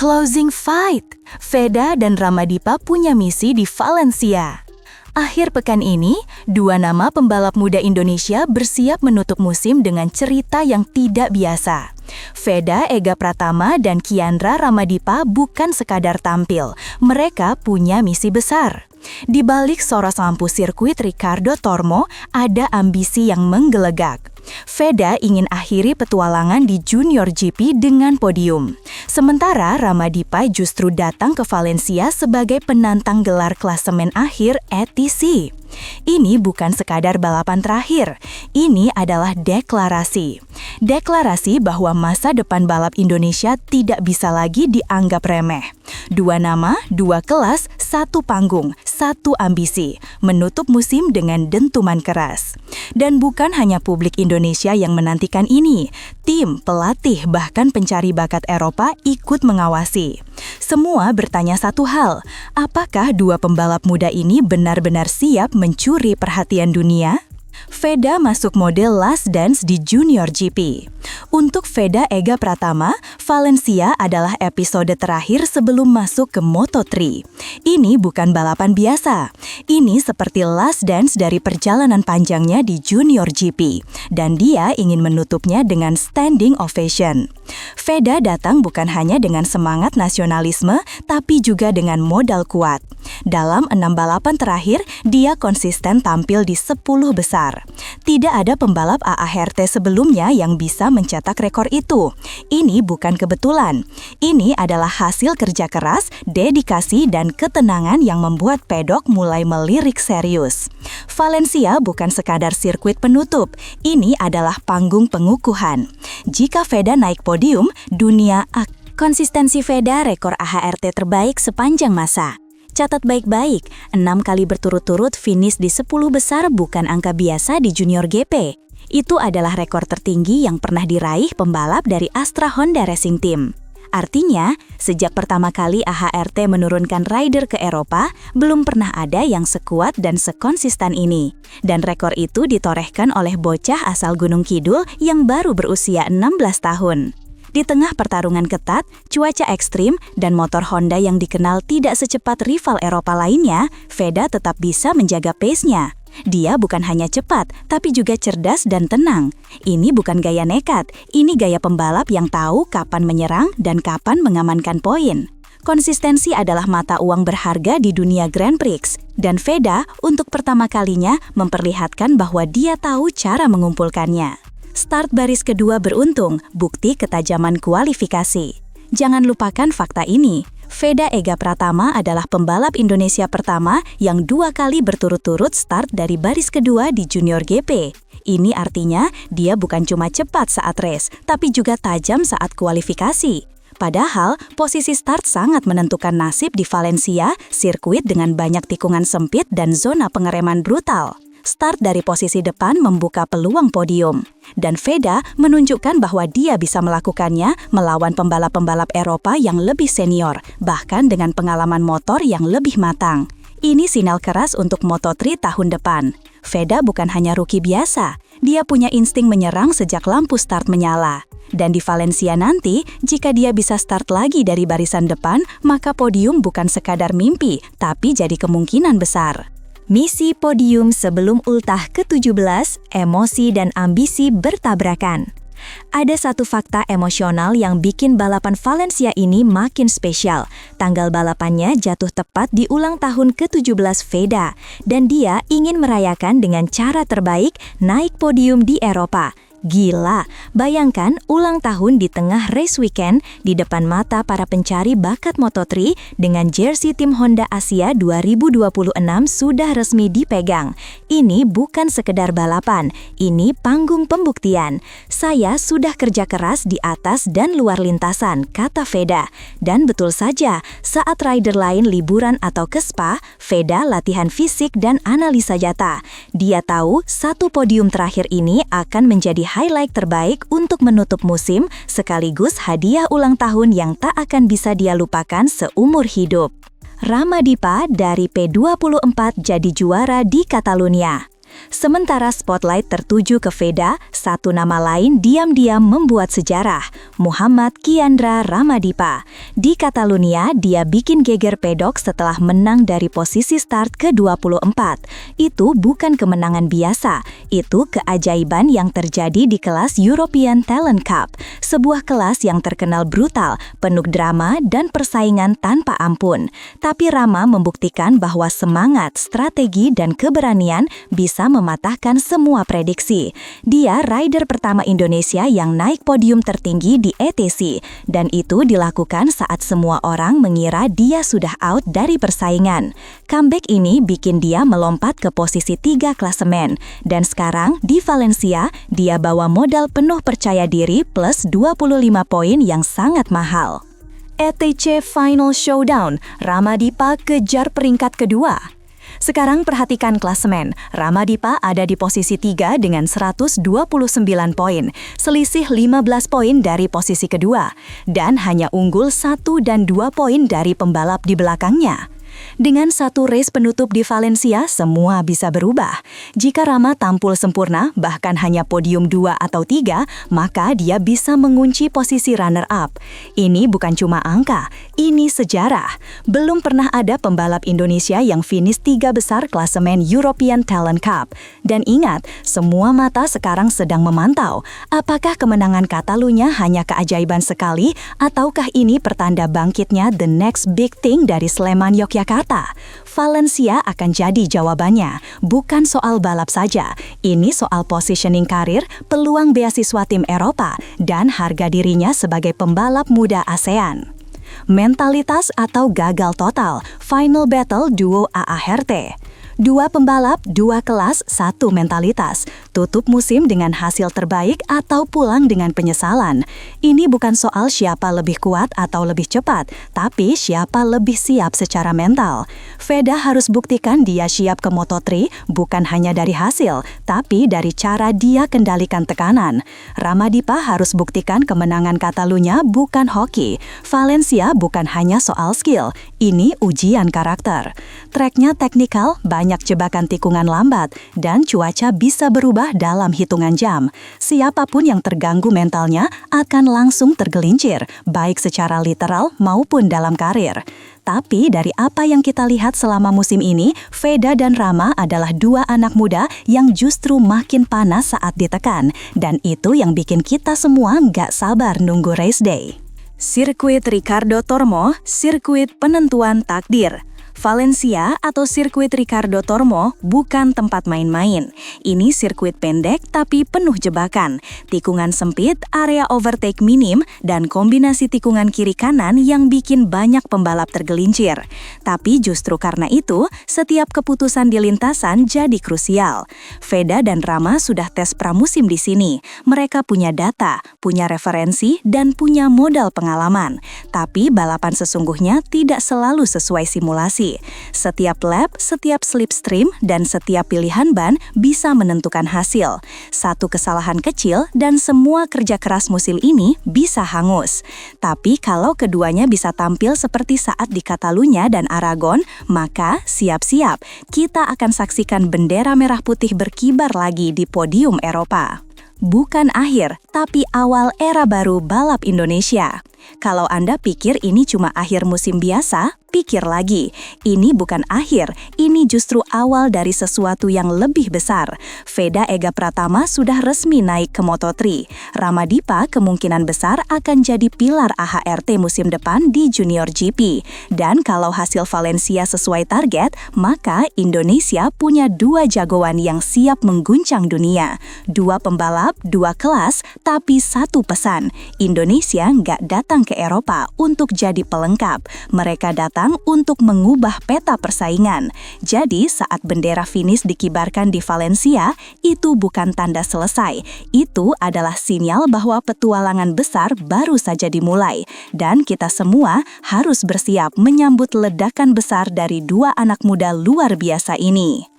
Closing fight. Veda dan Ramadipa punya misi di Valencia. Akhir pekan ini, dua nama pembalap muda Indonesia bersiap menutup musim dengan cerita yang tidak biasa. Veda Ega Pratama dan Kiandra Ramadipa bukan sekadar tampil, mereka punya misi besar. Di balik soros lampu sirkuit Ricardo Tormo, ada ambisi yang menggelegak. Veda ingin akhiri petualangan di Junior GP dengan podium. Sementara Ramadipa justru datang ke Valencia sebagai penantang gelar klasemen akhir ATC. Ini bukan sekadar balapan terakhir, ini adalah deklarasi. Deklarasi bahwa masa depan balap Indonesia tidak bisa lagi dianggap remeh. Dua nama, dua kelas, satu panggung, satu ambisi, menutup musim dengan dentuman keras. Dan bukan hanya publik Indonesia yang menantikan ini, tim, pelatih, bahkan pencari bakat Eropa ikut mengawasi. Semua bertanya satu hal, apakah dua pembalap muda ini benar-benar siap mencuri perhatian dunia? Veda masuk model Last Dance di Junior GP. Untuk Veda Ega Pratama, Valencia adalah episode terakhir sebelum masuk ke Moto3. Ini bukan balapan biasa. Ini seperti Last Dance dari perjalanan panjangnya di Junior GP. Dan dia ingin menutupnya dengan standing ovation. Veda datang bukan hanya dengan semangat nasionalisme, tapi juga dengan modal kuat. Dalam 6 balapan terakhir, dia konsisten tampil di 10 besar. Tidak ada pembalap AART sebelumnya yang bisa mencetak rekor itu. Ini bukan kebetulan. Ini adalah hasil kerja keras, dedikasi, dan ketenangan yang membuat pedok mulai melirik serius. Valencia bukan sekadar sirkuit penutup. Ini adalah panggung pengukuhan. Jika Veda naik podium, dunia konsistensi Veda rekor AHRT terbaik sepanjang masa. Catat baik-baik, 6 kali berturut-turut finish di 10 besar bukan angka biasa di Junior GP. Itu adalah rekor tertinggi yang pernah diraih pembalap dari Astra Honda Racing Team. Artinya, sejak pertama kali AHRT menurunkan rider ke Eropa, belum pernah ada yang sekuat dan sekonsisten ini. Dan rekor itu ditorehkan oleh bocah asal Gunung Kidul yang baru berusia 16 tahun. Di tengah pertarungan ketat, cuaca ekstrim, dan motor Honda yang dikenal tidak secepat rival Eropa lainnya, Veda tetap bisa menjaga pace-nya. Dia bukan hanya cepat, tapi juga cerdas dan tenang. Ini bukan gaya nekat, ini gaya pembalap yang tahu kapan menyerang dan kapan mengamankan poin. Konsistensi adalah mata uang berharga di dunia Grand Prix, dan Veda untuk pertama kalinya memperlihatkan bahwa dia tahu cara mengumpulkannya. Start baris kedua beruntung, bukti ketajaman kualifikasi. Jangan lupakan fakta ini, Veda Ega Pratama adalah pembalap Indonesia pertama yang 2 kali berturut-turut start dari baris kedua di Junior GP. Ini artinya dia bukan cuma cepat saat race, tapi juga tajam saat kualifikasi. Padahal, posisi start sangat menentukan nasib di Valencia, sirkuit dengan banyak tikungan sempit dan zona pengereman brutal. Start dari posisi depan membuka peluang podium. Dan Veda menunjukkan bahwa dia bisa melakukannya melawan pembalap-pembalap Eropa yang lebih senior, bahkan dengan pengalaman motor yang lebih matang. Ini sinyal keras untuk Moto3 tahun depan. Veda bukan hanya rookie biasa, dia punya insting menyerang sejak lampu start menyala. Dan di Valencia nanti, jika dia bisa start lagi dari barisan depan, maka podium bukan sekadar mimpi, tapi jadi kemungkinan besar. Misi podium sebelum ultah ke-17, emosi dan ambisi bertabrakan. Ada satu fakta emosional yang bikin balapan Valencia ini makin spesial. Tanggal balapannya jatuh tepat di ulang tahun ke-17 Veda, dan dia ingin merayakan dengan cara terbaik naik podium di Eropa. Gila, bayangkan ulang tahun di tengah race weekend di depan mata para pencari bakat Moto3 dengan jersey tim Honda Asia 2026 sudah resmi dipegang. Ini bukan sekedar balapan, ini panggung pembuktian. Saya sudah kerja keras di atas dan luar lintasan, kata Veda. Dan betul saja, saat rider lain liburan atau ke spa, Veda latihan fisik dan analisa data. Dia tahu satu podium terakhir ini akan menjadi highlight terbaik untuk menutup musim, sekaligus hadiah ulang tahun yang tak akan bisa dia lupakan seumur hidup. Ramadipa dari P24 jadi juara di Catalunya. Sementara spotlight tertuju ke Veda, satu nama lain diam-diam membuat sejarah, Muhammad Kiandra Ramadipa. Di Catalunya, dia bikin geger pedok setelah menang dari posisi start ke-24. Itu bukan kemenangan biasa, itu keajaiban yang terjadi di kelas European Talent Cup, sebuah kelas yang terkenal brutal, penuh drama dan persaingan tanpa ampun. Tapi Rama membuktikan bahwa semangat, strategi, dan keberanian bisa mematahkan semua prediksi. Dia rider pertama Indonesia yang naik podium tertinggi di ETC, dan itu dilakukan saat semua orang mengira dia sudah out dari persaingan. Comeback ini bikin dia melompat ke posisi 3 klasemen, dan sekarang di Valencia, dia bawa modal penuh percaya diri plus 25 poin yang sangat mahal. ETC Final Showdown, Ramadipa kejar peringkat kedua. Sekarang perhatikan klasemen. Ramadipa ada di posisi 3 dengan 129 poin, selisih 15 poin dari posisi kedua, dan hanya unggul 1 dan 2 poin dari pembalap di belakangnya. Dengan satu race penutup di Valencia, semua bisa berubah. Jika Rama tampil sempurna, bahkan hanya podium 2 atau 3, maka dia bisa mengunci posisi runner-up. Ini bukan cuma angka, ini sejarah. Belum pernah ada pembalap Indonesia yang finish 3 besar klasemen European Talent Cup. Dan ingat, semua mata sekarang sedang memantau. Apakah kemenangan Catalunya hanya keajaiban sekali, ataukah ini pertanda bangkitnya the next big thing dari Sleman, Yogyakarta? Valencia akan jadi jawabannya. Bukan soal balap saja, ini soal positioning karir, peluang beasiswa tim Eropa, dan harga dirinya sebagai pembalap muda ASEAN. Mentalitas atau gagal total, final battle duo AART. 2 pembalap, 2 kelas, 1 mentalitas. Tutup musim dengan hasil terbaik atau pulang dengan penyesalan. Ini bukan soal siapa lebih kuat atau lebih cepat, tapi siapa lebih siap secara mental. Veda harus buktikan dia siap ke Moto3 bukan hanya dari hasil, tapi dari cara dia kendalikan tekanan. Ramadipa harus buktikan kemenangan Catalunya bukan hoki. Valencia bukan hanya soal skill, ini ujian karakter. Tracknya teknikal, banyak jebakan tikungan lambat, dan cuaca bisa berubah dalam hitungan jam. Siapapun yang terganggu mentalnya akan langsung tergelincir, baik secara literal maupun dalam karir. Tapi dari apa yang kita lihat selama musim ini, Veda dan Rama adalah 2 anak muda yang justru makin panas saat ditekan. Dan itu yang bikin kita semua nggak sabar nunggu race day. Sirkuit Ricardo Tormo, sirkuit penentuan takdir. Valencia atau sirkuit Ricardo Tormo bukan tempat main-main. Ini sirkuit pendek tapi penuh jebakan, tikungan sempit, area overtake minim, dan kombinasi tikungan kiri kanan yang bikin banyak pembalap tergelincir. Tapi justru karena itu, setiap keputusan di lintasan jadi krusial. Veda dan Rama sudah tes pramusim di sini. Mereka punya data, punya referensi, dan punya modal pengalaman. Tapi balapan sesungguhnya tidak selalu sesuai simulasi. Setiap lap, setiap slipstream, dan setiap pilihan ban bisa menentukan hasil. Satu kesalahan kecil dan semua kerja keras musim ini bisa hangus. Tapi kalau keduanya bisa tampil seperti saat di Catalunya dan Aragon, maka siap-siap, kita akan saksikan bendera merah putih berkibar lagi di podium Eropa. Bukan akhir, tapi awal era baru balap Indonesia. Kalau Anda pikir ini cuma akhir musim biasa, pikir lagi. Ini bukan akhir, ini justru awal dari sesuatu yang lebih besar. Veda Ega Pratama sudah resmi naik ke Moto3. Ramadipa kemungkinan besar akan jadi pilar AHRT musim depan di Junior GP. Dan kalau hasil Valencia sesuai target, maka Indonesia punya 2 jagoan yang siap mengguncang dunia. 2 pembalap, 2 kelas, tapi 1 pesan. Indonesia nggak datang ke Eropa untuk jadi pelengkap. Mereka datang untuk mengubah peta persaingan. Jadi saat bendera finish dikibarkan di Valencia, itu bukan tanda selesai. Itu adalah sinyal bahwa petualangan besar baru saja dimulai. Dan kita semua harus bersiap menyambut ledakan besar dari 2 anak muda luar biasa ini.